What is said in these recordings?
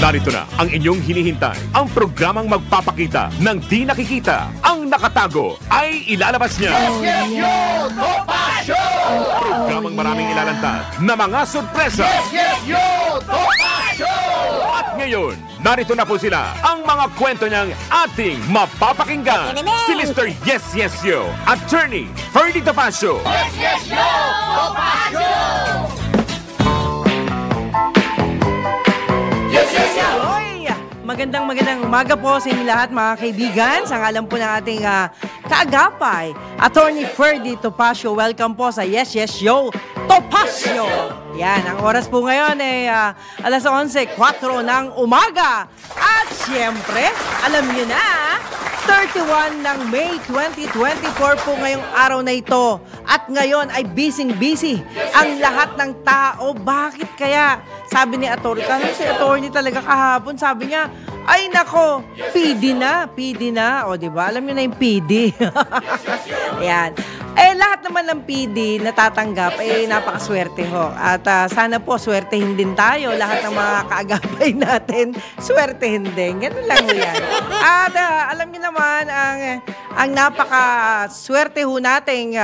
Narito na ang inyong hinihintay. Ang programang magpapakita ng di nakikita. Ang nakatago ay ilalabas niya. Yes, yo! Topacio! Programang maraming ilalantad na mga sorpresa. Yes, yo! Topacio! At ngayon, narito na po sila. Ang mga kwento niyang ating mapapakinggan. Si Mr. Yes, Yes, Yo, Attorney Ferdy Topacio. Yes, yo! Topacio! Magandang umaga po sa inyo lahat mga kaibigan. Sa ngalan po ng ating kaagapay, Attorney Ferdy Topacio. Welcome po sa Yes, Yes, Yo, Topacio. Yan, ang oras po ngayon ay alas 11:04 ng umaga. At siyempre, alam nyo na, 31 ng May 2024 po ngayong araw na ito. At ngayon ay busy ang lahat ng tao. Bakit kaya? Sabi ni Attorney, si Attorney talaga kahapon, sabi niya, ay nako, PD na. O diba? Alam niyo na yung PD. Ayan. Lahat naman ng PD natatanggap, napakaswerte ho. At sana po, swertehin din tayo. Lahat ng mga kaagapay natin, swertehin din. Ganun lang ho yan. At alam niyo naman, ang napakaswerte ho nating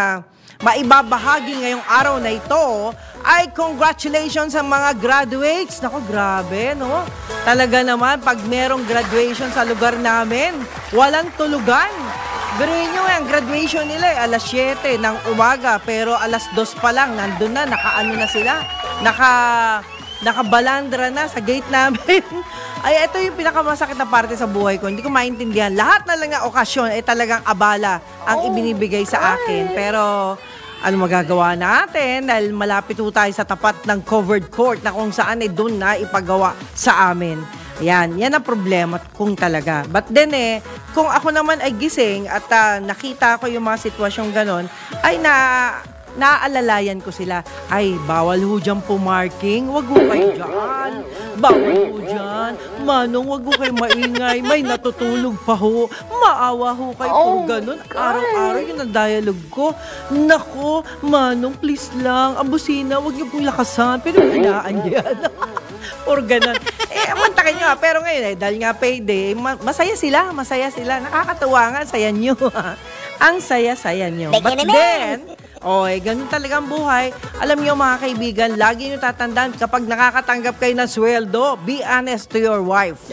maibabahagi ngayong araw na ito ay congratulations sa mga graduates. Naku, grabe, no? Talaga naman, pag merong graduation sa lugar namin, walang tulugan. Biruin nyo, ang graduation nila alas 7 ng umaga, pero alas 2 pa lang, nandun na, nakaano na sila, nakabalandra na sa gate namin. Ay, ito yung pinakamasakit na parte sa buhay ko. Hindi ko maintindihan. Lahat na lang ng okasyon ay talagang abala ang ibinibigay sa akin. Pero ano magagawa natin dahil malapit po tayo sa tapat ng covered court na kung saan ay doon na ipagawa sa amin. Yan ang problema kung talaga. But then kung ako naman ay gising at nakita ko yung mga sitwasyong ganon, ay naaalalayan ko sila. Ay, bawal ho dyan pumarking. Wag ho kayo dyan. Bawal ho dyan. Manong, wag ho kayo maingay. May natutulog pa ho. Maawa ho kayo kung ganun. Araw-araw yun ang dialogue ko. Nako, Manong, please lang. Abusina, wag niyo pong lakasan. Pero hinaan yan. Or ganun. Mantakin nyo. Pero ngayon, dahil nga payday, masaya sila. Nakakatawa nga, saya nyo. Ang saya-saya nyo. But then, ganun talaga ang buhay. Alam niyo mga kaibigan, lagi niyo tatandaan kapag nakakatanggap kayo ng sweldo, be honest to your wife.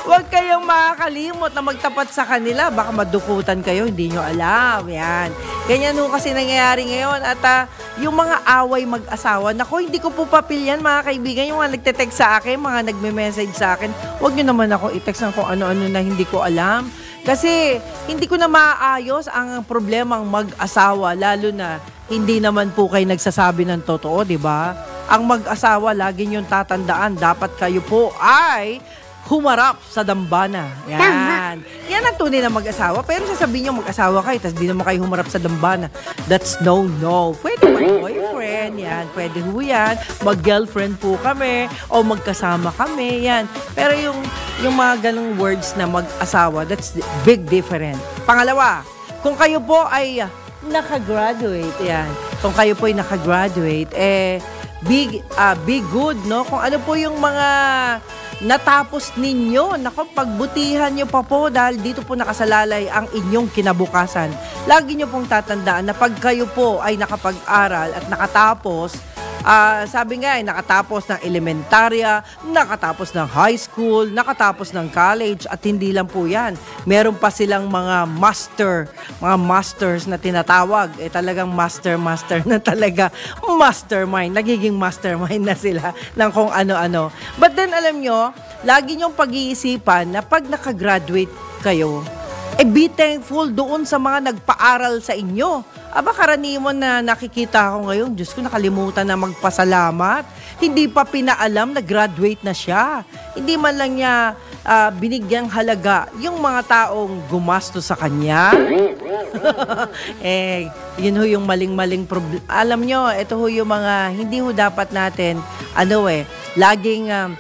Huwag kayong makakalimot na magtapat sa kanila. Baka madukutan kayo, hindi nyo alam. Yan. Ganyan ho kasi nangyayari ngayon. At yung mga away mag-asawa, naku, hindi ko po papilyan mga kaibigan. Yung mga nagte-text sa akin, mga nagme-message sa akin, huwag nyo naman ako i-text ng kung ano-ano na hindi ko alam. Kasi hindi ko na maayos ang problemang mag-asawa, lalo na hindi naman po kayo nagsasabi ng totoo, di ba? Ang mag-asawa, lagi niyong tatandaan, dapat kayo po ay humarap sa dambana. Yan. Yan ang tunay na mag-asawa. Pero sasabihin niyo mag-asawa kayo, tapos di naman kayo humarap sa dambana. That's no. Pwede mag-boyfriend, yan. Pwede ho yan. Mag-girlfriend po kami, o magkasama kami, yan. Pero yung mga ganong words na mag-asawa, that's big different. Pangalawa, kung kayo po ay nakagraduate, yan. Kung kayo po ay nakagraduate, be good, no? Kung ano po yung mga natapos ninyo, naku, pagbutihan nyo pa po dahil dito po nakasalalay ang inyong kinabukasan. Lagi nyo pong tatandaan na pag kayo po ay nakapag-aral at nakatapos, sabi nga nakatapos ng elementarya, nakatapos ng high school, nakatapos ng college, at hindi lang po yan. Meron pa silang mga masters na tinatawag. Talagang master na talaga. Mastermind. Nagiging mastermind na sila ng kung ano-ano. But then, alam nyo, lagi nyong pag-iisipan na pag nakagraduate kayo, be thankful doon sa mga nagpaaral sa inyo. Aba, karaniwan na nakikita ko ngayon, Diyos ko, nakalimutan na magpasalamat. Hindi pa pinaalam na graduate na siya. Hindi man lang niya binigyang halaga yung mga taong gumasto sa kanya. Yun ho yung maling-maling problem. Alam nyo, ito ho yung mga, hindi ho dapat natin, laging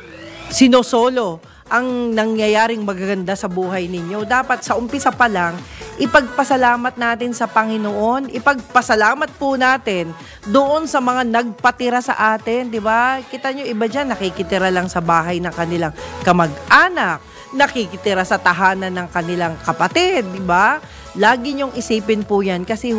sinosolo ang nangyayaring magaganda sa buhay ninyo. Dapat sa umpisa pa lang, ipagpasalamat natin sa Panginoon, ipagpasalamat po natin doon sa mga nagpatira sa atin, di ba? Kita nyo, iba dyan, nakikitira lang sa bahay ng kanilang kamag-anak, nakikitira sa tahanan ng kanilang kapatid, di ba? Lagi niyong isipin po yan kasi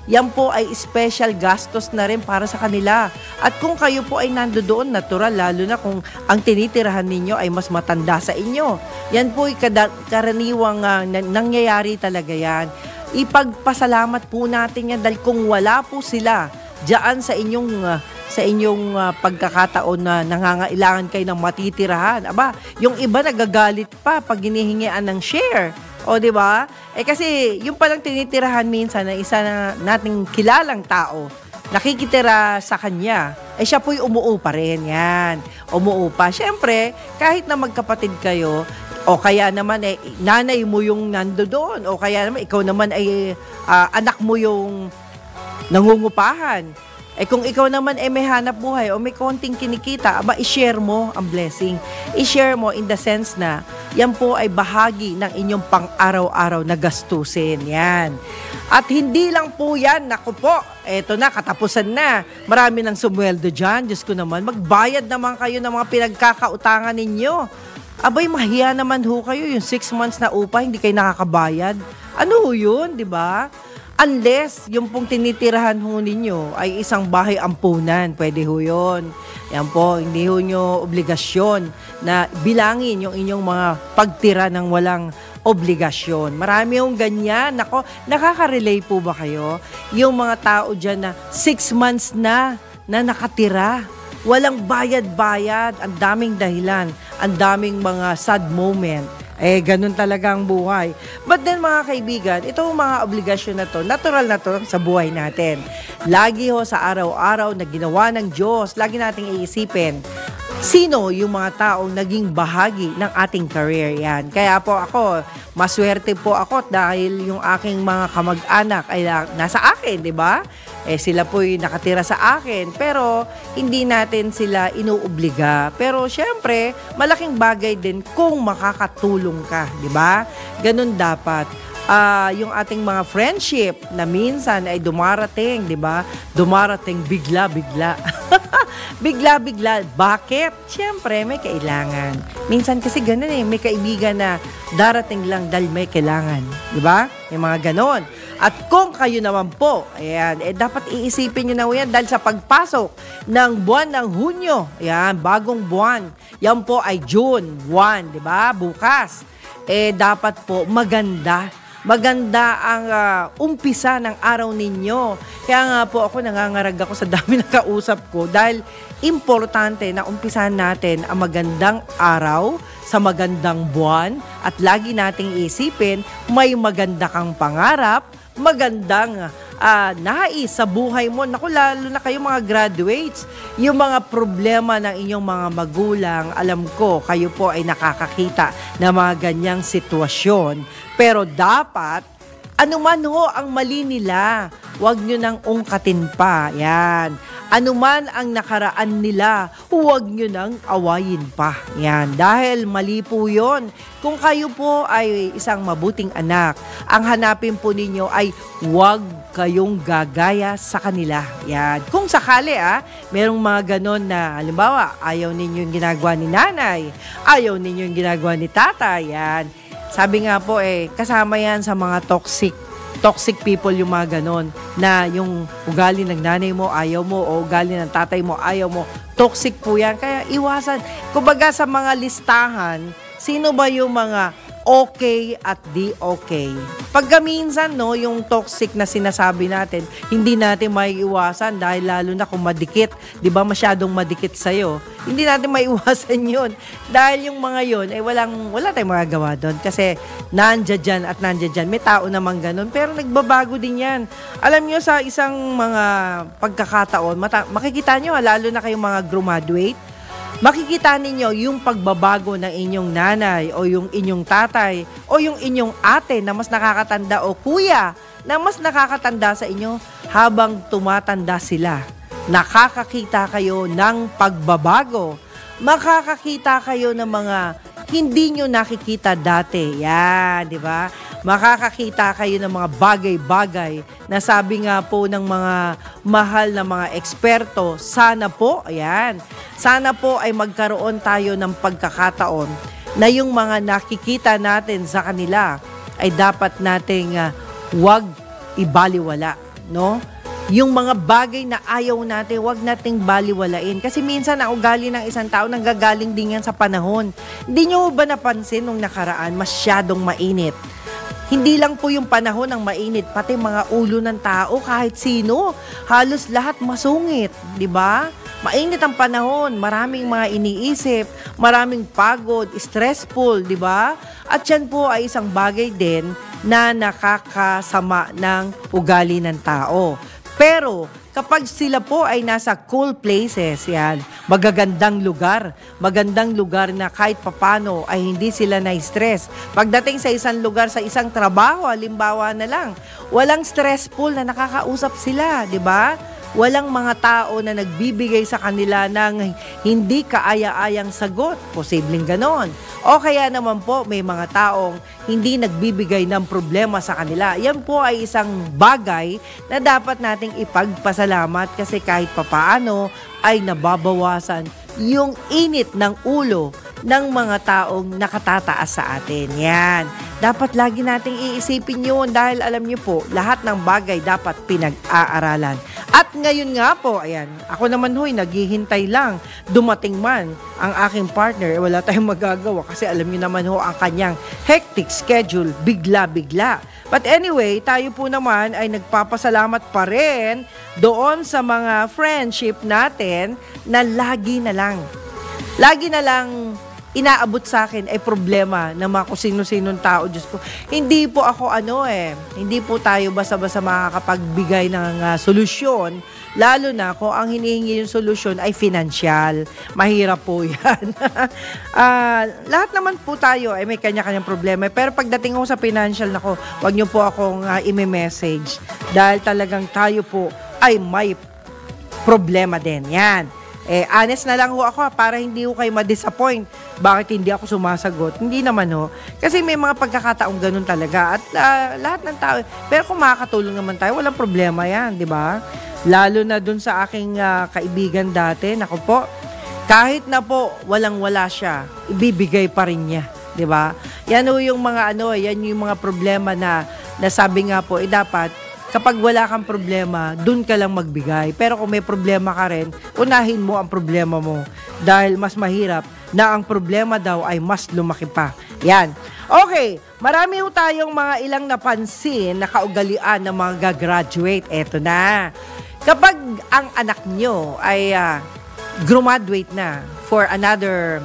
yan po ay special gastos na rin para sa kanila. At kung kayo po ay nandoon, natural, lalo na kung ang tinitirahan ninyo ay mas matanda sa inyo. Yan po ay karaniwang nangyayari talaga yan. Ipagpasalamat po natin yan dahil kung wala po sila diyan sa inyong pagkakataon na nangangailangan kayo ng matitirahan. Aba, yung iba nagagalit pa pag hinihingian ng share. O, di ba? Kasi yung palang tinitirahan minsan na isa na nating kilalang tao, nakikitira sa kanya, siya po'y umuupa rin. Yan. Umuupa. Siyempre, kahit na magkapatid kayo, o kaya naman nanay mo yung nando doon, o kaya naman ikaw naman ay anak mo yung nangungupahan. Kung ikaw naman may hanap buhay o may konting kinikita, i-share mo ang blessing. I-share mo in the sense na yan po ay bahagi ng inyong pang-araw-araw na gastusin. Yan. At hindi lang po yan, naku po, eto na, katapusan na. Marami ng sumweldo dyan. Diyos ko naman, magbayad naman kayo ng mga pinagkakautangan ninyo. Abay, mahiya naman ho kayo, yung 6 months na upa, hindi kayo nakakabayad. Ano ho yun, di ba? Unless yung pong tinitirahan ho ninyo ay isang bahay ampunan, pwede ho yun. Yan po, hindi ho nyo obligasyon na bilangin yung inyong mga pagtira ng walang obligasyon. Marami hong ganyan. Nako, nakaka-relate po ba kayo? Yung mga tao dyan na 6 months na nakatira. Walang bayad-bayad, ang daming dahilan, ang daming mga sad moment. Ganun talaga ang buhay. But then mga kaibigan, itong mga obligasyon na to, natural na to sa buhay natin. Lagi ho sa araw-araw na ginawa ng Diyos, lagi nating iisipin, sino yung mga taong naging bahagi ng ating career yan. Kaya po ako, maswerte po ako dahil yung aking mga kamag-anak ay nasa akin, di ba? Sila po'y nakatira sa akin, pero hindi natin sila inuobliga. Pero syempre, malaking bagay din kung makakatulong ka, di ba? Ganun dapat. Yung ating mga friendship na minsan ay dumarating, di ba? Dumarating bigla-bigla. Bigla-bigla. Bakit? Siyempre, may kailangan. Minsan kasi ganun may kaibigan na darating lang dahil may kailangan. Di ba? May mga ganon. At kung kayo naman po, dapat iisipin nyo na yan dahil sa pagpasok ng buwan ng Hunyo, bagong buwan, yan po ay June 1, di ba? Bukas. Dapat po maganda ang umpisa ng araw ninyo. Kaya nga po ako nangangarag ako sa dami na kausap ko dahil importante na umpisahan natin ang magandang araw sa magandang buwan at lagi nating isipin may maganda kang pangarap, magandang nais sa buhay mo. Naku, lalo na kayo mga graduates, yung mga problema ng inyong mga magulang, alam ko, kayo po ay nakakakita ng mga ganyang sitwasyon. Pero dapat, anuman ho ang mali nila, huwag nyo nang ungkatin pa. Yan. Anuman ang nakaraan nila, huwag nyo nang awayin pa. Yan. Dahil mali po yun. Kung kayo po ay isang mabuting anak, ang hanapin po ninyo ay huwag kayong gagaya sa kanila. Yan. Kung sakali merong mga ganon na, halimbawa, ayaw ninyo yung ginagawa ni nanay, ayaw ninyo yung ginagawa ni tatay. Yan. Sabi nga po kasama yan sa mga toxic people yung mga ganon na yung ugali ng nanay mo ayaw mo o ugali ng tatay mo ayaw mo. Toxic po yan. Kaya iwasan. Kumbaga sa mga listahan, sino ba yung mga okay at di okay? Pagka minsan, yung toxic na sinasabi natin, hindi natin maiiwasan dahil lalo na kung madikit, di ba masyadong madikit sa'yo, hindi natin maiiwasan yun. Dahil yung mga yun, wala tayong magagawa doon kasi nandiyan at nandiyan. May tao namang ganun, pero nagbabago din yan. Alam nyo, sa isang mga pagkakataon, makikita nyo, lalo na kayong mga graduate, makikita ninyo yung pagbabago ng inyong nanay o yung inyong tatay o yung inyong ate na mas nakakatanda o kuya na mas nakakatanda sa inyo habang tumatanda sila. Nakakakita kayo ng pagbabago. Makakakita kayo ng mga hindi nyo nakikita dati. Yan, di ba? makakakita kayo ng mga bagay-bagay na sabi nga po ng mga mahal na mga eksperto, sana po ay magkaroon tayo ng pagkakataon na yung mga nakikita natin sa kanila ay dapat nating wag ibaliwala, no? Yung mga bagay na ayaw natin, wag nating baliwalain. Kasi minsan ang ugali ng isang tao nanggagaling din yan sa panahon. Hindi nyo ba napansin nung nakaraan, masyadong mainit? Hindi lang po yung panahon ng mainit, pati mga ulo ng tao, kahit sino, halos lahat masungit, di ba? Mainit ang panahon, maraming mga iniisip, maraming pagod, stressful, di ba? At yan po ay isang bagay din na nakakasama ng ugali ng tao. Pero kapag sila po ay nasa cool places, yan, magagandang lugar na kahit papano ay hindi sila na-stress. Pagdating sa isang lugar, sa isang trabaho, halimbawa na lang, walang stressful na nakakausap sila, di ba? Walang mga tao na nagbibigay sa kanila ng hindi kaaya-ayang sagot. Posibleng ganon. O kaya naman po, may mga taong hindi nagbibigay ng problema sa kanila. Yan po ay isang bagay na dapat nating ipagpasalamat kasi kahit papaano ay nababawasan yung init ng ulo ng mga taong nakatataas sa atin. Yan. Dapat lagi nating iisipin yun dahil alam niyo po, lahat ng bagay dapat pinag-aaralan. At ngayon nga po, ayan, ako naman ho'y naghihintay lang. Dumating man ang aking partner, wala tayong magagawa kasi alam niyo naman ho ang kanyang hectic schedule, bigla-bigla. But anyway, tayo po naman ay nagpapasalamat pa rin doon sa mga friendship natin na lagi na lang inaabot sa akin ay problema ng mga kung sino-sinong tao. Diyos ko, hindi po ako hindi po tayo basta-basta makakapagbigay ng solusyon, lalo na kung ang hinihingi yung solusyon ay financial. Mahirap po yan. Lahat naman po tayo ay may kanya-kanyang problema. Pero pagdating ko sa financial, nako, wag niyo po akong i-message dahil talagang tayo po ay may problema din. Yan. Honest na lang ho ako para hindi ho kayo ma-disappoint. Bakit hindi ako sumasagot? Hindi naman ho. Kasi may mga pagkakataong ganun talaga. At lahat ng tao. Pero kung makakatulong naman tayo, walang problema yan, di ba? Lalo na dun sa aking kaibigan dati. Naku po, kahit na po walang-wala siya, ibibigay pa rin niya. Di ba? Yan ho yung mga yan yung mga problema na sabi nga po, dapat kapag wala kang problema, dun ka lang magbigay. Pero kung may problema ka rin, unahin mo ang problema mo. Dahil mas mahirap na ang problema daw ay mas lumaki pa. Yan. Okay, marami ho tayong mga ilang napansin na kaugalian ng mga gagraduate. Eto na. Kapag ang anak nyo ay graduate na for another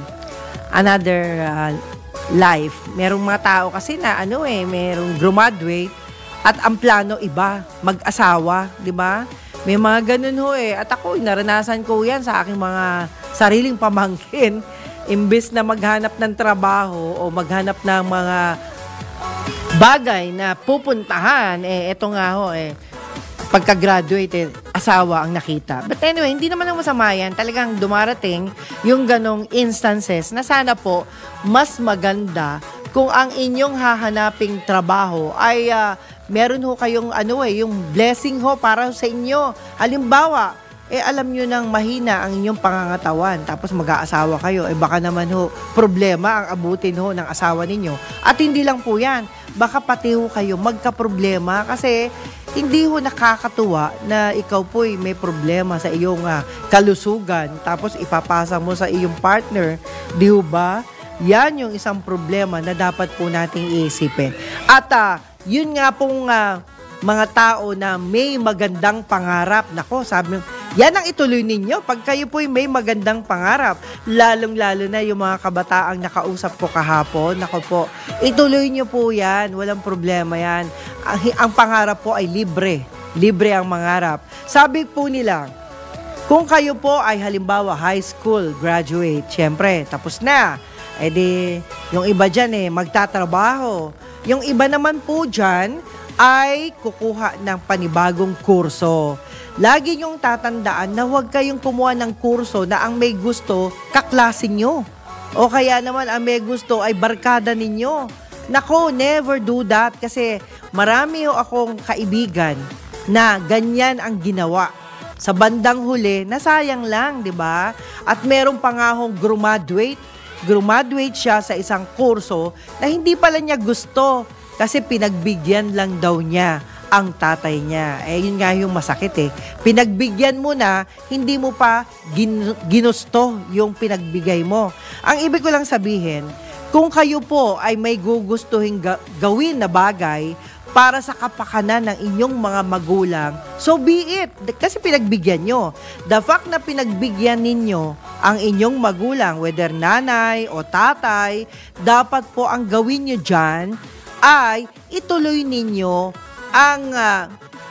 life, merong mga tao kasi na merong graduate, at ang plano iba, mag-asawa, di ba? May mga ganun ho At ako, naranasan ko yan sa aking mga sariling pamangkin. Imbes na maghanap ng trabaho o maghanap ng mga bagay na pupuntahan, eto nga ho pagka-graduate, asawa ang nakita. But anyway, hindi naman ang masama yan. Talagang dumarating yung ganong instances na sana po mas maganda kung ang inyong hahanaping trabaho ay meron ho kayong yung blessing ho para sa inyo. Halimbawa, alam nyo nang mahina ang inyong pangangatawan, tapos mag-aasawa kayo, baka naman ho, problema ang abutin ho ng asawa ninyo. At hindi lang po yan, baka pati ho kayo magka-problema kasi hindi ho nakakatuwa na ikaw po'y may problema sa iyong kalusugan, tapos ipapasa mo sa iyong partner, di ho ba? Yan yung isang problema na dapat po nating iisipin. At yun nga pong mga tao na may magandang pangarap. Nako, sabi mo, yan ang ituloy ninyo. Pag kayo po'y may magandang pangarap, lalong-lalo na yung mga kabataang nakausap ko kahapon, nako po, ituloy nyo po yan. Walang problema yan. Ang pangarap po ay libre. Libre ang mangarap. Sabi po nila, kung kayo po ay halimbawa high school graduate, syempre, tapos na. Yung iba dyan magtatrabaho. Yung iba naman po dyan ay kukuha ng panibagong kurso. Lagi niyong tatandaan na huwag kayong kumuha ng kurso na ang may gusto, kaklase nyo. O kaya naman ang may gusto ay barkada ninyo. Nako, never do that kasi marami ho akong kaibigan na ganyan ang ginawa. Sa bandang huli, nasayang lang, di ba? At meron pa nga hong graduate siya sa isang kurso na hindi pala niya gusto kasi pinagbigyan lang daw niya ang tatay niya. Yun nga yung masakit Pinagbigyan mo na, hindi mo pa ginusto yung pinagbigay mo. Ang ibig ko lang sabihin, kung kayo po ay may gugustuhin gawin na bagay para sa kapakanan ng inyong mga magulang, so be it. Kasi pinagbigyan nyo. The fact na pinagbigyan ninyo ang inyong magulang, whether nanay o tatay, dapat po ang gawin nyo dyan ay ituloy ninyo ang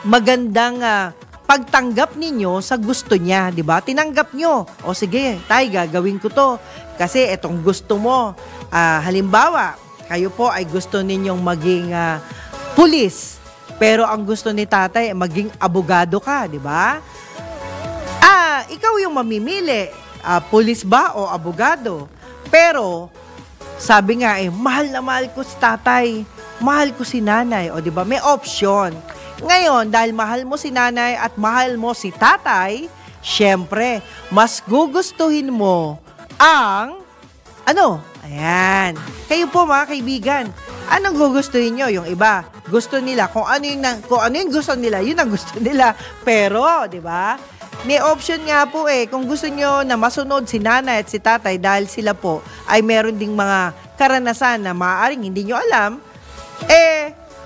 magandang pagtanggap ninyo sa gusto niya, di ba? Tinanggap nyo. O sige, tay, gagawin ko to. Kasi etong gusto mo. Halimbawa, kayo po ay gusto ninyong maging pulis. Pero ang gusto ni tatay, maging abogado ka, di ba? Ikaw yung mamimili. Pulis ba o abogado? Pero, sabi nga mahal na mahal ko si tatay. Mahal ko si nanay. O di ba? May option. Ngayon, dahil mahal mo si nanay at mahal mo si tatay, syempre, mas gugustuhin mo ang, ayan. Kayo po mga kaibigan, anong gugustuhin nyo? Yung iba, gusto nila, kung ano yung gusto nila, yun ang gusto nila. Pero, di ba? May option nga po kung gusto nyo na masunod si nanay at si tatay dahil sila po ay meron ding mga karanasan na maaaring hindi nyo alam,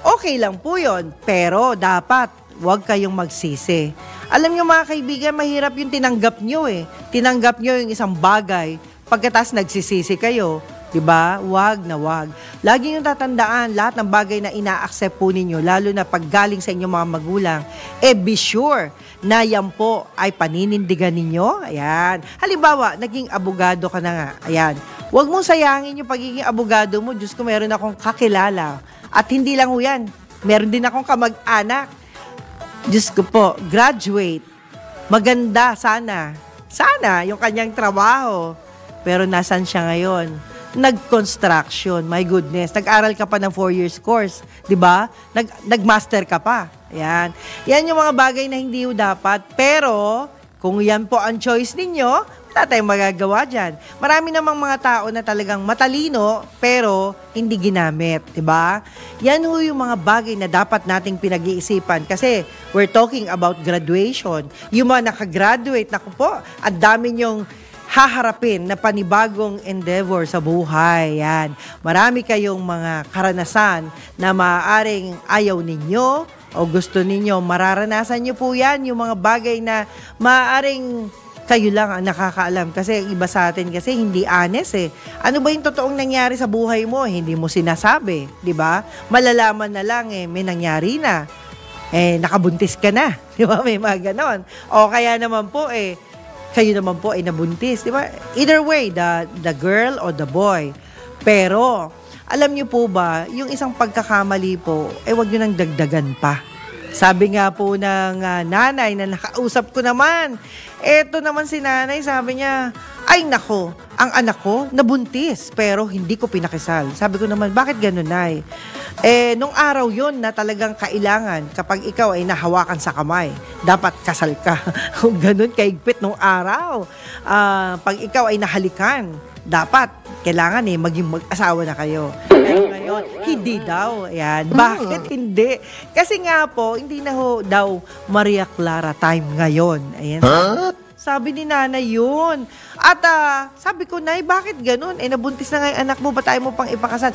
okay lang po yun. Pero dapat, huwag kayong magsisi. Alam nyo mga kaibigan, mahirap yung tinanggap nyo Tinanggap nyo yung isang bagay, pagkatas nagsisisi kayo. Diba? Wag na wag. Lagi yung tatandaan, lahat ng bagay na ina-accept po ninyo, lalo na pag galing sa inyong mga magulang, be sure na yan po ay paninindigan ninyo. Ayan. Halimbawa, naging abogado ka na nga. Ayan. Huwag mong sayangin yung pagiging abogado mo. Diyos ko, meron akong kakilala. At hindi lang yan. Meron din akong kamag-anak. Diyos ko po, graduate. Maganda, sana. Sana, yung kanyang trabaho. Pero nasan siya ngayon? Nag-construction, my goodness. Nag-aral ka pa ng 4 years course, di ba? Nag-master ka pa. Ayan. Yan yung mga bagay na hindi dapat. Pero, kung yan po ang choice ninyo, wala tayong magagawa dyan. Marami namang mga tao na talagang matalino, pero hindi ginamit, di ba? Yan ho yung mga bagay na dapat nating pinag-iisipan. Kasi, we're talking about graduation. Yung mga nakagraduate, naku po, ang dami nyong haharapin na panibagong endeavor sa buhay. Yan. Marami kayong mga karanasan na maaaring ayaw ninyo o gusto ninyo. Mararanasan nyo po yan, yung mga bagay na maaaring kayo lang ang nakakaalam. Kasi iba sa atin kasi hindi honest Ano ba yung totoong nangyari sa buhay mo? Hindi mo sinasabi. Di ba? Malalaman na lang may nangyari na. Nakabuntis ka na. Di ba? May mga ganon. O kaya naman po kayo naman po ay nabuntis, di ba? Either way, the girl or the boy. Pero, alam niyo po ba, yung isang pagkakamali po, wag niyo nang dagdagan pa. Sabi nga po ng nanay na nakausap ko naman, eto naman si nanay, sabi niya, ay nako, ang anak ko nabuntis, pero hindi ko pinakisal. Sabi ko naman, bakit ganun, nay? Nung araw yon na talagang kailangan, kapag ikaw ay nahawakan sa kamay, dapat kasal ka. Kung ganun, kaigpit nung araw. Pag ikaw ay nahalikan, dapat, kailangan maging mag-asawa na kayo. Pero ngayon, hindi daw. Ayan. Bakit hindi? Kasi nga po, hindi na ho daw Maria Clara time ngayon. Ayan. Sabi ni nanay yun. At sabi ko, nay, bakit ganun? Nabuntis na nga yung anak mo, ba tayo mo pang ipakasal?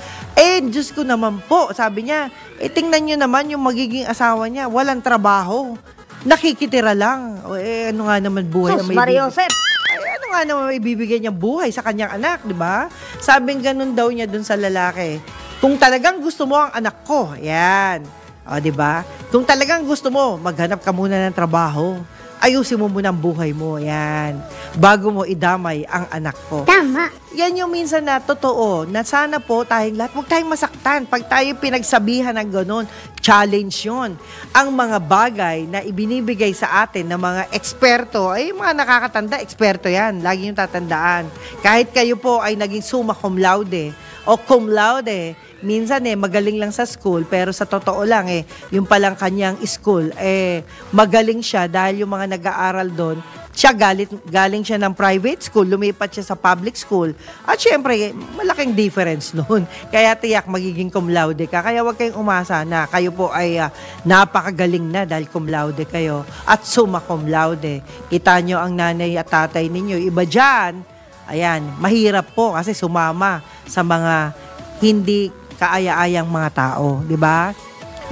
Diyos ko naman po. Sabi niya, tingnan nyo naman yung magiging asawa niya. Walang trabaho. Nakikitira lang. Ano nga naman buhay na may Maria Joseph. Ano nga naman may bibigyan niyang buhay sa kanyang anak, di ba? Sabing ganun daw niya dun sa lalaki. Kung talagang gusto mo ang anak ko, yan. O, di ba? Kung talagang gusto mo, maghanap ka muna ng trabaho. Ayusin mo muna ang buhay mo, yan. Bago mo idamay ang anak ko. Tama. Yan yung minsan na totoo, na sana po tayong lahat, huwag tayong masaktan. Pag tayo pinagsabihan ng gano'n, challenge yun. Ang mga bagay na ibinibigay sa atin ng mga eksperto, mga nakakatanda, eksperto yan. Lagi yung tatandaan. Kahit kayo po ay naging summa cum laude, o cum laude. Minsan magaling lang sa school, pero sa totoo lang yung palang kanyang school, magaling siya dahil yung mga nag-aaral doon, siya galing siya ng private school, lumipat siya sa public school. At syempre, malaking difference noon. Kaya tiyak magiging cum laude ka. Kaya huwag kayong umasa na kayo po ay napakagaling na dahil cum laude kayo. At summa cum laude. Kita nyo ang nanay at tatay ninyo. Iba dyan, ayan, mahirap po kasi sumama sa mga hindi kaaya-ayang mga tao. Diba?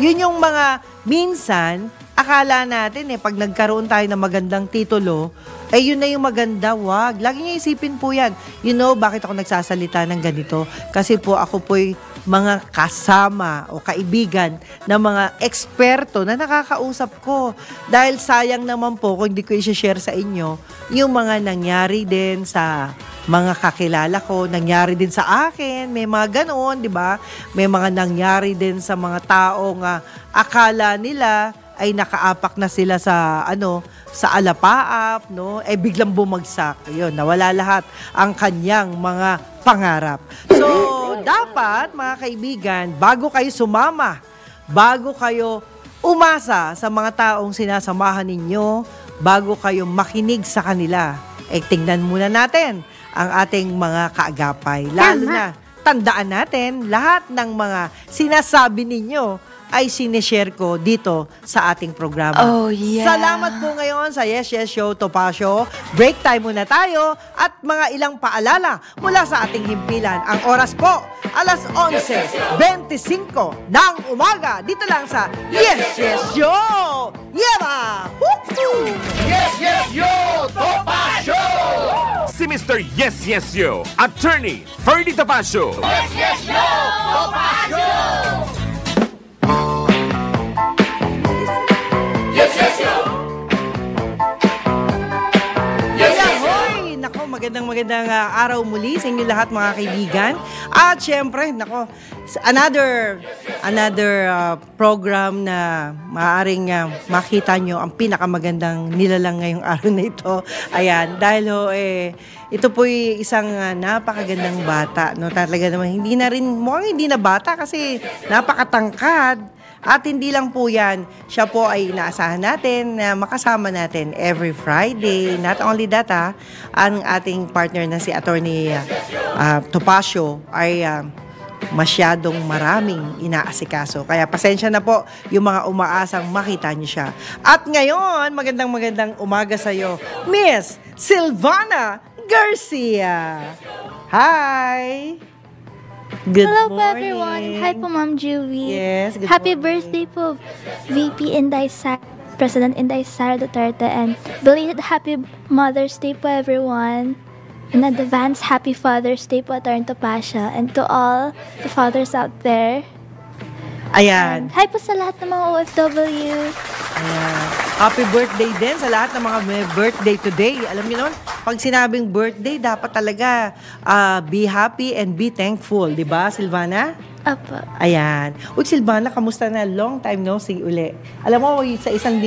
Yun yung mga minsan, akala natin pag nagkaroon tayo ng magandang titulo, yun na yung maganda, wag. Lagi niyo isipin po yan. You know, bakit ako nagsasalita ng ganito? Kasi po ako po'y mga kasama o kaibigan ng mga eksperto na nakakausap ko. Dahil sayang naman po kung hindi ko i-share sa inyo yung mga nangyari din sa mga kakilala ko, nangyari din sa akin, may mga ganoon, di ba? May mga nangyari din sa mga taong akala nila ay nakaapak na sila sa sa alapaap, no? Biglang bumagsak. Yun, nawala lahat ang kanyang mga pangarap. So, dapat mga kaibigan, bago kayo sumama, bago kayo umasa sa mga taong sinasamahan ninyo, bago kayo makinig sa kanila, tingnan muna natin ang ating mga kaagapay. Lalo na, tandaan natin, lahat ng mga sinasabi ninyo ay sinishare ko dito sa ating programa. Oh, yeah. Salamat po ngayon sa Yes, Yes Show, Topacio. Break time muna tayo at mga ilang paalala mula sa ating himpilan. Ang oras po, alas 11:25 ng umaga. Dito lang sa Yes, Yes Show! Yeba! Woo-hoo! Yes, yes, yo! Topacio! Si Mr. Yes, Yes Yo, Attorney Ferdy Topacio. Yes, yes, yo! Topacio! Yes, yes, yo! Yes, yes, yo! Hoy! Nako, magandang araw muli sa inyo lahat mga kaibigan. At syempre, nako, another program na maaaring makita nyo ang pinakamagandang nilalang ngayong araw na ito. Ayan, dahil ito po'y isang napakagandang bata. No? Talaga naman, mukhang hindi na bata kasi napakatangkad. At hindi lang po yan, siya po ay inaasahan natin na makasama natin every Friday. Not only that, ang ating partner na si Attorney Topacio ay masyadong maraming inaasikaso. Kaya pasensya na po yung mga umaasang makita niyo siya. At ngayon, magandang umaga sa iyo, Miss Silvana Garcia. Hi! Good Hello po morning. everyone. Hi po Ma'am Julie. Yes, good Happy morning. birthday po VP Inday Sara, President Inday Sara Duterte, and belated Happy Mother's Day po everyone. In advance, Happy Father's Day po Attorney Topacio, and to all the fathers out there. Ayan. Hi po sa lahat ng mga OFW. Ayan. Happy birthday din sa lahat ng mga may birthday today. Alam niyo noon, pag sinabing birthday, dapat talaga be happy and be thankful. Di ba, Silvana? Apo. Ayan. Uy, Silvana, kamusta na? Long time no see uli. Alam mo, sa isang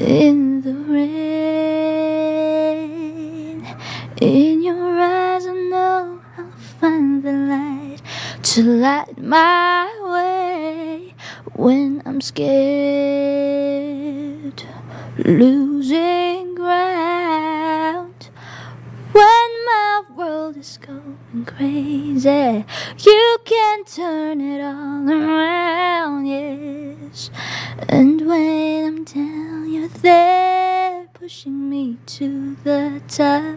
In the rain, to light my way when I'm scared, losing ground. When my world is going crazy, you can turn it all around, yes. And when I'm down, you're there, pushing me to the top.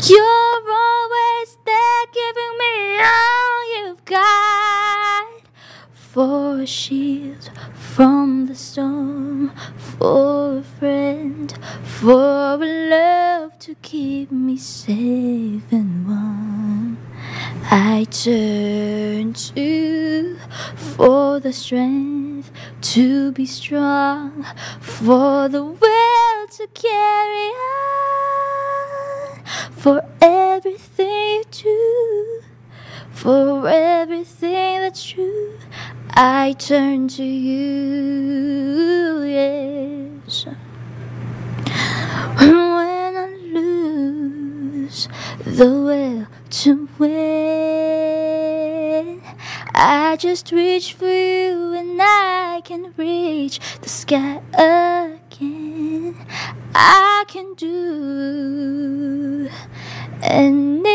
You're always there, giving me all you've got. For a shield from the storm, for a friend, for a love to keep me safe and warm. I turn to you for the strength to be strong, for the will to carry on, for everything you do, for everything that's true. I turn to you, yes. When I lose the will to win, I just reach for you and I can reach the sky again. I can do anything,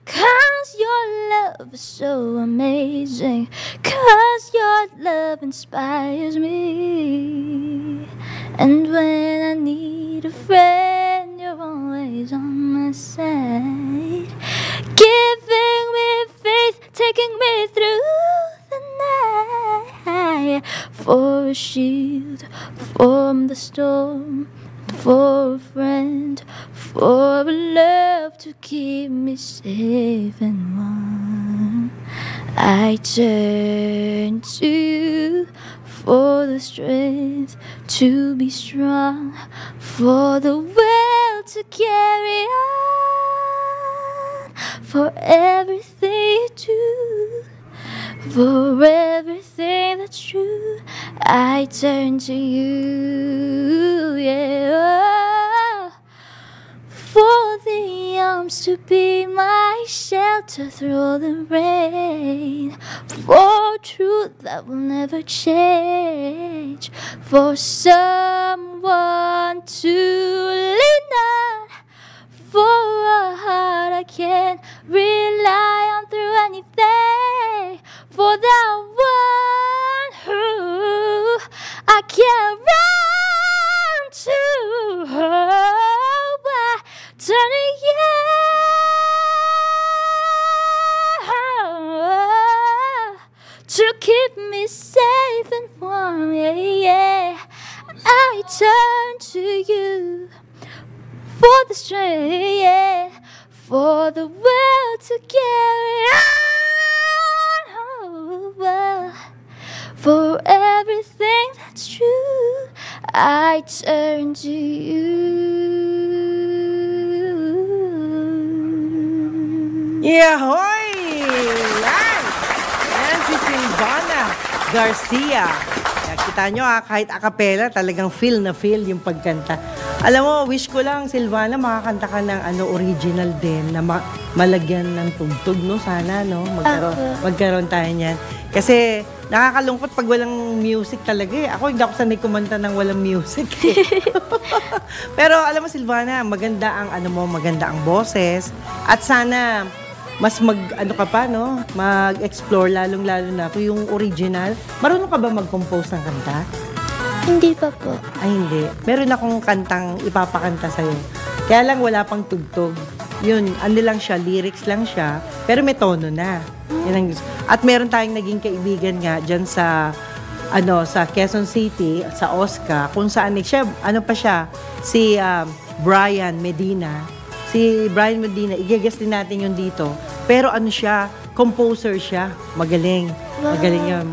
'cause your love is so amazing, 'cause your love inspires me. And when I need a friend, you're always on my side, giving me faith, taking me through the night. For a shield from the storm, for a friend, for a love to keep me safe and warm. I turn to you for the strength to be strong, for the will to carry on, for everything you do, for everything that's true. I turn to you, yeah. For the arms to be my shelter through the rain, for truth that will never change, for someone to lean on, for a heart I can rely on through anything, for that one who I can run to. Turning you to keep me safe and warm, yeah, yeah. I turn to you for the strength, yeah, for the will to carry on, for everything that's true. I turn to you. Yahoy! Yan! Yan si Silvana Garcia. Kaya kita nyo kahit acapella, talagang feel na feel yung pagkanta. Alam mo, wish ko lang, Silvana, makakanta ka ng original din na malagyan ng tugtog, no? Sana, no? Magkaroon tayo niyan. Kasi nakakalungkot pag walang music talaga eh. Ako, hindi ako sanay kumanta ng walang music. Pero alam mo, Silvana, maganda ang maganda ang boses. At sana mas ka pa, no? Mag-explore lalong-lalo na kung yung original. Marunong ka ba mag-compose ng kanta? Hindi pa po. Ay, hindi. Meron akong kantang ipapakanta sa'yo. Kaya lang wala pang tugtog. Yun, lang siya, lyrics lang siya, pero may tono na. Yan ang gusto. At meron tayong naging kaibigan nga dyan sa Quezon City, sa Oscar, kung saan siya, si Brian Medina. Si Brian Medina, i-guess din natin yun dito. Pero siya, composer siya. Magaling. Wow. Magaling yun.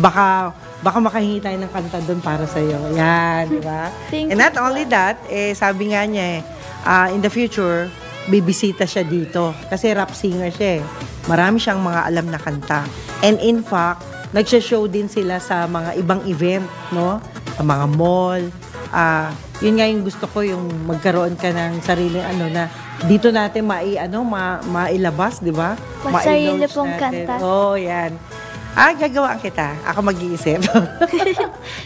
Baka makahingi tayo ng kanta doon para sa'yo. Yan, di ba? And not only that, sabi nga niya, in the future, bibisita siya dito. Kasi rap singer siya eh. Marami siyang mga alam na kanta. And in fact, nagsha-show din sila sa mga ibang event, no? Sa mga mall. Yun nga yung gusto ko, yung magkaroon ka ng sariling na dito natin mailabas, di ba? Masarili Ma-launch pong natin. kanta. Oh, yan. Gagawaan kita. Ako mag-iisip.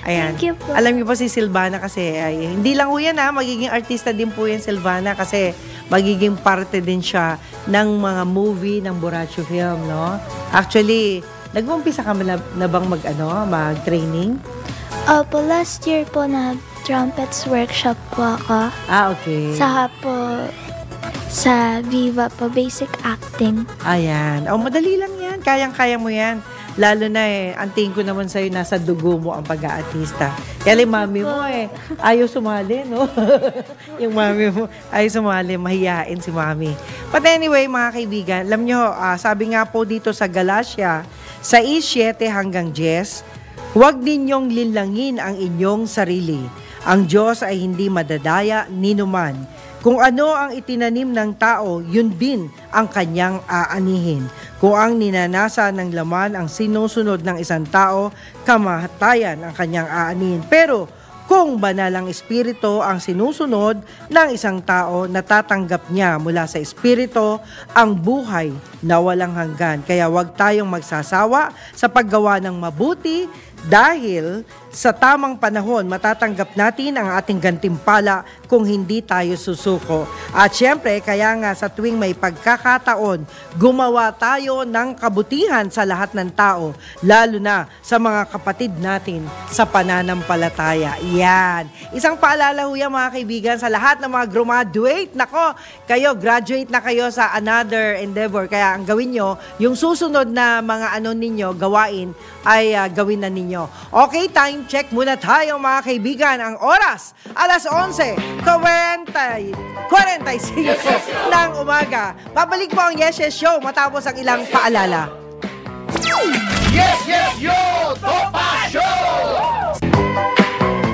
Ayan. Thank you po. Alam niyo po si Silvana kasi, hindi lang po yan magiging artista din po yan Silvana kasi magiging parte din siya ng mga movie ng Boracay Film, no? Actually, nag-umpisa ka na bang mag-training? Opo, last year po na trumpets workshop po ako. Okay. Saka po sa Viva po, basic acting. Ayan. Madali lang yan. Kayang-kaya mo yan. Lalo na ang tingin ko naman sa'yo, nasa dugo mo ang pag-aartista. Kaya yung mami mo ayaw sumali, no? Yung mami mo ayaw sumali, mahiyain si mami. But anyway, mga kaibigan, alam nyo, sabi nga po dito sa Galatia, 6:7 hanggang 10, huwag ninyong linlangin ang inyong sarili. Ang Diyos ay hindi madadaya ni numan. Kung ano ang itinanim ng tao, yun din ang kanyang aanihin. Kung ang ninanasa ng laman ang sinusunod ng isang tao, kamatayan ang kanyang aanihin. Pero kung banalang espiritu ang sinusunod ng isang tao, natatanggap niya mula sa espiritu ang buhay na walang hanggan. Kaya huwag tayong magsasawa sa paggawa ng mabuti dahil sa tamang panahon matatanggap natin ang ating gantimpala kung hindi tayo susuko. At syempre, kaya nga sa tuwing may pagkakataon, gumawa tayo ng kabutihan sa lahat ng tao, lalo na sa mga kapatid natin sa pananampalataya. Yan. Isang paalala ho yan, mga kaibigan, sa lahat ng mga graduate. Nako, kayo, graduate na kayo sa another endeavor. Kaya ang gawin nyo, yung susunod na mga ninyo, gawain, ay gawin na ninyo. Okay, time check muna tayo, mga kaibigan. Ang oras, alas 11:45 ng umaga. Babalik po ang Yes Yes Show matapos ang ilang paalala. Yes, yes, yo! Topa Show!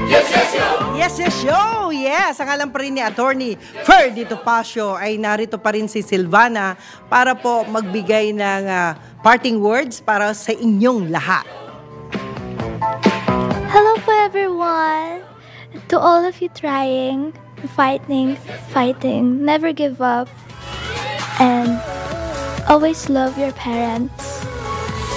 Yes, yes, yo! Yes Yes Show! Yes! Ang alam pa rin ni Attorney Ferdy Topacio ay narito pa rin si Silvana para po magbigay ng parting words para sa inyong lahat. Hello po everyone! To all of you trying, fighting, never give up, and always love your parents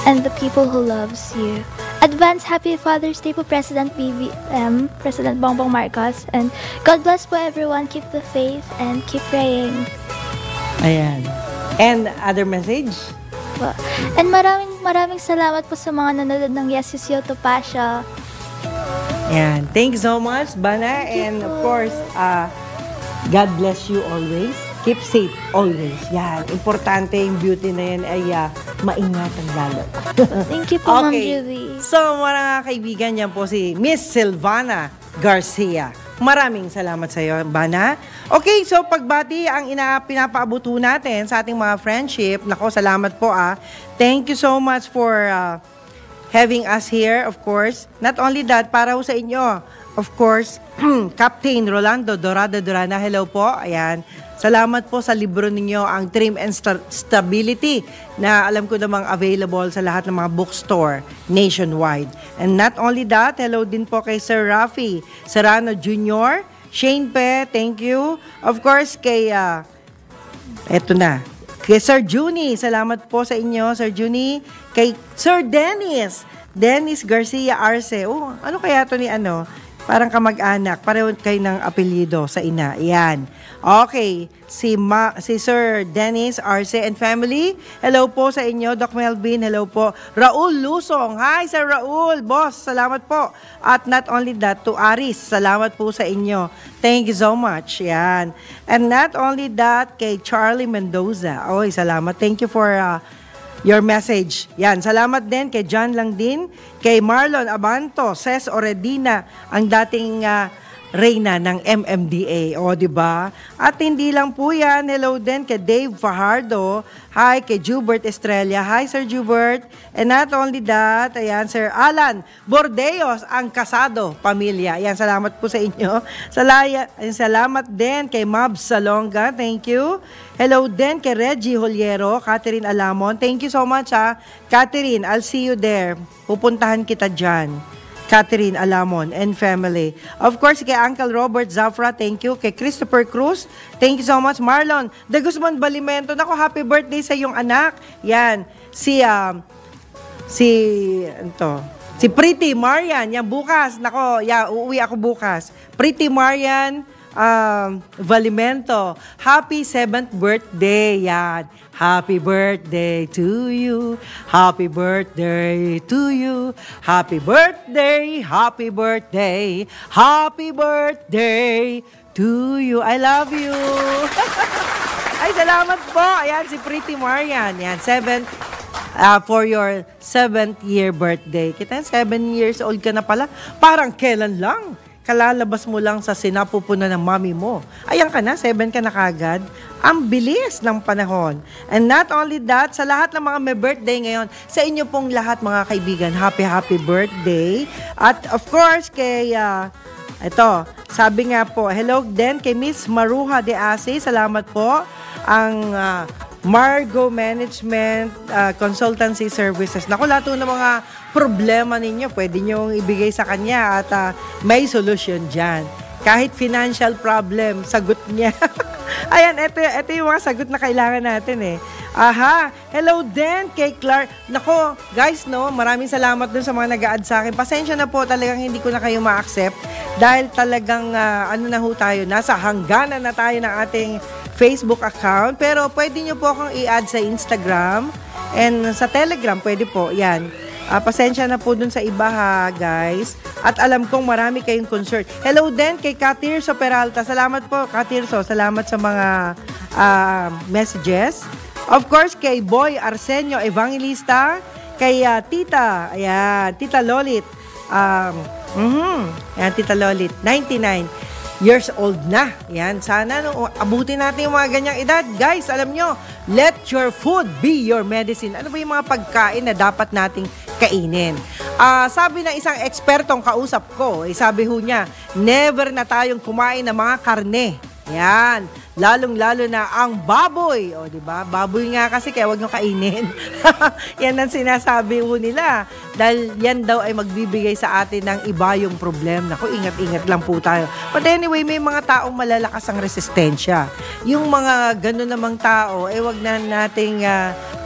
and the people who loves you. Advance Happy Father's Day po President BBM, President Bongbong Marcos, and God bless po everyone. Keep the faith and keep praying. Ayan. And other message? And maraming salamat po sa mga nanonood ng Yes Yes Yo Topacio. Ayan. Thank you so much, Bana. And of course, God bless you always. Keep safe always. Yan. Importante yung beauty na yan ay maingatan lalo. Thank you po, Ma'am Julie. So, mga kaibigan, yan po si Miss Silvana Garcia. Maraming salamat sa iyo, Bana. Okay, so pagbati ang pinapaabuto natin sa ating mga friendship. Nako, salamat po Thank you so much for having us here, of course. Not only that, para sa inyo, of course, Captain Rolando Dorada Durana, hello po. Ayan. Salamat po sa libro ninyo, ang Trim and Stability, na alam ko namang available sa lahat ng mga bookstore nationwide. And not only that, hello din po kay Sir Rafi Serrano Jr., Shane Pe, thank you. Of course, kay, kay Sir Juni, salamat po sa inyo, Sir Juni. Kay Sir Dennis Garcia Arce. Ano kaya to ni Parang kamag-anak, pareho kayo ng apelyido sa ina. Yan. Okay, si Sir Dennis Arce and family, hello po sa inyo. Doc Melvin, hello po. Raul Lusong, hi Sir Raul, boss, salamat po. At not only that, to Aris, salamat po sa inyo. Thank you so much. Yan. And not only that, kay Charlie Mendoza. Oy, salamat. Thank you for your message. Yan, salamat din kay John Langdin, kay Marlon Abanto, Ces Oredina, ang dating reyna ng MMDA. Di ba? At hindi lang po yan, hello din kay Dave Fajardo, hi kay Jubert Estrella, hi Sir Jubert. And not only that, ayan, Sir Alan Bordeos, ang kasado, pamilya. Yan, salamat po sa inyo. Salamat din kay Mabs Salonga, thank you. Hello din kay Reggie Holiero, Catherine Alamon. Thank you so much Catherine, I'll see you there. Pupuntahan kita dyan. Catherine Alamon and family. Of course, kay Uncle Robert Zafra, thank you. Kay Christopher Cruz, thank you so much. Marlon De Guzman Balimento, naku, happy birthday sa iyong anak. Yan, si Pretty Marian, yan bukas. Nako, uuwi ako bukas. Pretty Marian Valimento, happy 7th birthday. Yan. Happy birthday to you. Happy birthday to you. Happy birthday, happy birthday. Happy birthday to you. I love you. Ay, salamat po. Ayan, si Pretty Marian. Yan, 7th for your 7th year birthday. Kita 7 years old ka na pala. Parang kailan lang. Kalalabas mo lang sa sinapupunan ng mami mo. Ayan ka na, 7 ka na kagad. Ang bilis ng panahon. And not only that, sa lahat ng mga may birthday ngayon, sa inyo pong lahat mga kaibigan, happy birthday. At of course, kay, sabi nga po, hello din kay Miss Maruha de Ase, salamat po. Ang Margo Management Consultancy Services. Naku, lahat ng mga problema ninyo, pwede nyo ibigay sa kanya at may solution dyan. Kahit financial problem, sagot niya. Ayan, ito yung mga sagot na kailangan natin eh. Aha, hello din kay Clark. Nako, guys, no, maraming salamat dun sa mga nag-a-add sa akin. Pasensya na po, talagang hindi ko na kayo ma-accept dahil talagang, nasa hangganan na tayo ng ating Facebook account. Pero pwede nyo po akong i-add sa Instagram and sa Telegram, pwede po, yan. Pasensya na po dun sa iba ha, guys. At alam kong marami kayong concern. Hello din kay Katirso Peralta. Salamat po, Katirso. Salamat sa mga messages. Of course, kay Boy Arsenio Evangelista. Kay Tita, ayan, Tita Lolit. Ayan, Tita Lolit, 99 years old na. Yan, sana abutin natin yung mga ganyang edad. Guys, alam nyo, let your food be your medicine. Ano ba yung mga pagkain na dapat nating kainin? Sabi ng isang ekspertong kausap ko, sabi ho niya, never na tayong kumain ng mga karne. Yan, lalong-lalo na ang baboy. O, diba? Baboy nga kasi, kaya wag nyo kainin. Yan ang sinasabi ho nila. Dahil yan daw ay magbibigay sa atin ng iba yung problem. Naku, ingat-ingat lang po tayo. But anyway, may mga taong malalakas ang resistensya. Yung mga gano'n namang tao, wag na nating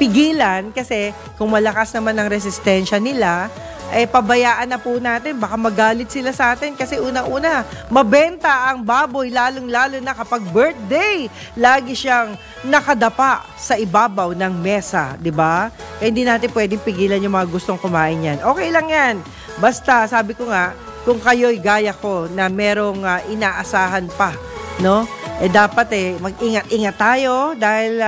pigilan kasi kung malakas naman ang resistensya nila, pabayaan na po natin. Baka magalit sila sa atin kasi unang-una, mabenta ang baboy, lalong-lalo na kapag birthday. Lagi siyang nakadapa sa ibabaw ng mesa, di ba? Hindi natin pwedeng pigilan yung mga gustong kumain yan. Okay lang yan. Basta, sabi ko nga, kung kayo'y gaya ko na merong inaasahan pa, no? Dapat mag-ingat-ingat tayo dahil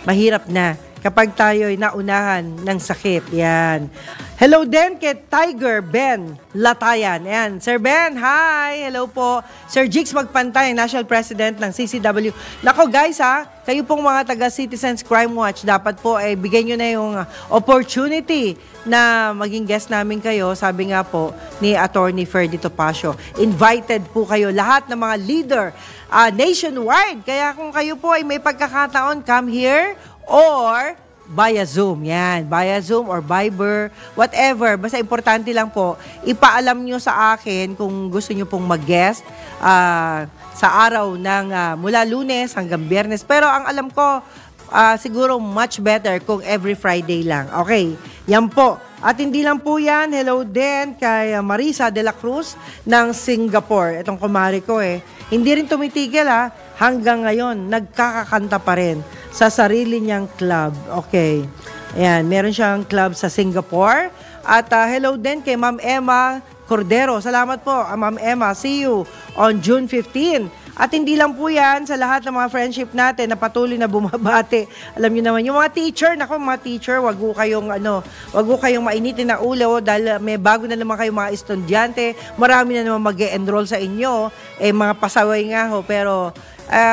mahirap na kapag tayo'y naunahan ng sakit. Yan. Hello din kay Tiger Ben Latayan. Ayan. Sir Ben, hi! Hello po. Sir Jigs Magpantay, National President ng CCW. Nako guys kayo pong mga taga Citizens Crime Watch, dapat po bigay nyo na yung opportunity na maging guest namin kayo. Sabi nga po ni Attorney Ferdy Topacio, invited po kayo lahat ng mga leader nationwide. Kaya kung kayo po ay may pagkakataon, come here or via Zoom. Yan, via Zoom or Viber, whatever. Basta importante lang po, ipaalam nyo sa akin kung gusto nyo pong mag-guest sa araw ng mula Lunes hanggang Biyernes. Pero ang alam ko, siguro much better kung every Friday lang. Okay, yan po. At hindi lang po yan, hello din kay Marisa de la Cruz ng Singapore. Itong kumari ko Hindi rin tumitigil hanggang ngayon, nagkakakanta pa rin sa sarili niyang club. Okay. Ayan, meron siyang club sa Singapore. At hello din kay Ma'am Emma Cordero. Salamat po, Ma'am Emma. See you on June 15. At hindi lang po yan sa lahat ng mga friendship natin na patuloy na bumabati. Alam niyo naman, yung mga teacher, mga teacher, wag ko kayong mainitin na ulo dahil may bago na naman kayong mga estudyante. Marami na naman mag-e-enroll sa inyo. Mga pasaway nga ho, pero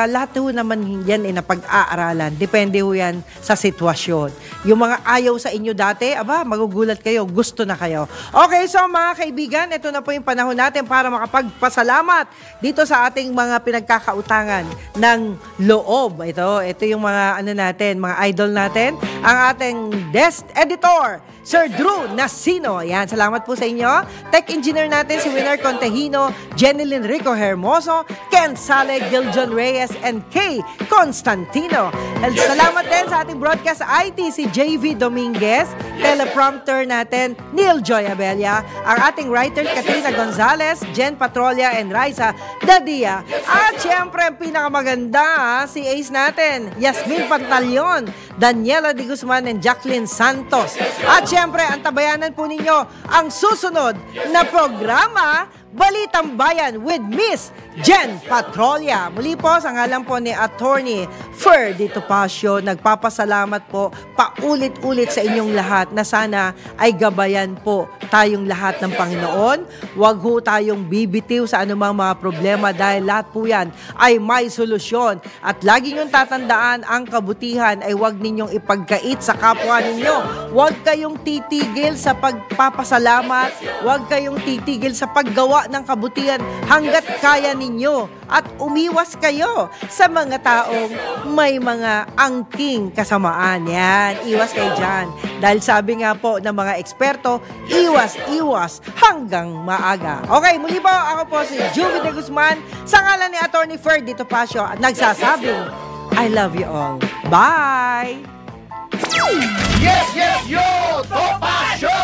lahat ho naman yan na pag-aaralan. Depende ho yan sa sitwasyon. Yung mga ayaw sa inyo dati, magugulat kayo, gusto na kayo. Okay, so mga kaibigan, ito na po yung panahon natin para makapagpasalamat dito sa ating mga pinagkakautangan ng loob. Ito yung mga natin, mga idol natin, ang ating desk editor, Sir Drew Nasino. Ayan, salamat po sa inyo. Tech engineer natin si Winner Contehino, Jenilyn Rico Hermoso, Ken Sale, Giljon Reyes, and Kay Constantino. Salamat din sa ating broadcast IT si JV Dominguez, teleprompter natin Neil Joy Abella, ang ating writer Katrina Gonzalez, Jen Patrolia, and Raisa Dadia. At syempre, ang pinakamaganda, si Ace natin, Yasmin Pantaleon, Daniela de Guzman, and Jacqueline Santos. At syempre, ang tabayanan po ninyo ang susunod na programa, Balitang Bayan with Miss Jen Patrolia. Muli po, sa ngalan po ni Attorney Ferdy Topacio, nagpapasalamat po paulit-ulit sa inyong lahat na sana ay gabayan po tayong lahat ng Panginoon. Huwag ho tayong bibitiw sa anumang mga problema dahil lahat po yan ay may solusyon. At lagi niyong tatandaan, ang kabutihan ay huwag ninyong ipagkait sa kapwa ninyo. Huwag kayong titigil sa pagpapasalamat. Huwag kayong titigil sa paggawa ng kabutihan hanggat kaya ninyo. At umiwas kayo sa mga taong may mga angking kasamaan. Yan, iwas kayo dyan. Dahil sabi nga po ng mga eksperto, iwas hanggang maaga. Okay, muli po, ako po si Juvie de Guzman, sa ngalan ni Attorney Ferdy Topacio, at nagsasabing, I love you all. Bye! Yes, yes, yo! Topacio!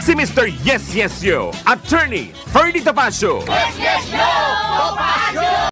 Si Mr. Yes, Yes, Yo, Attorney Ferdy Topacio. Yes, yes, yo! Topacio!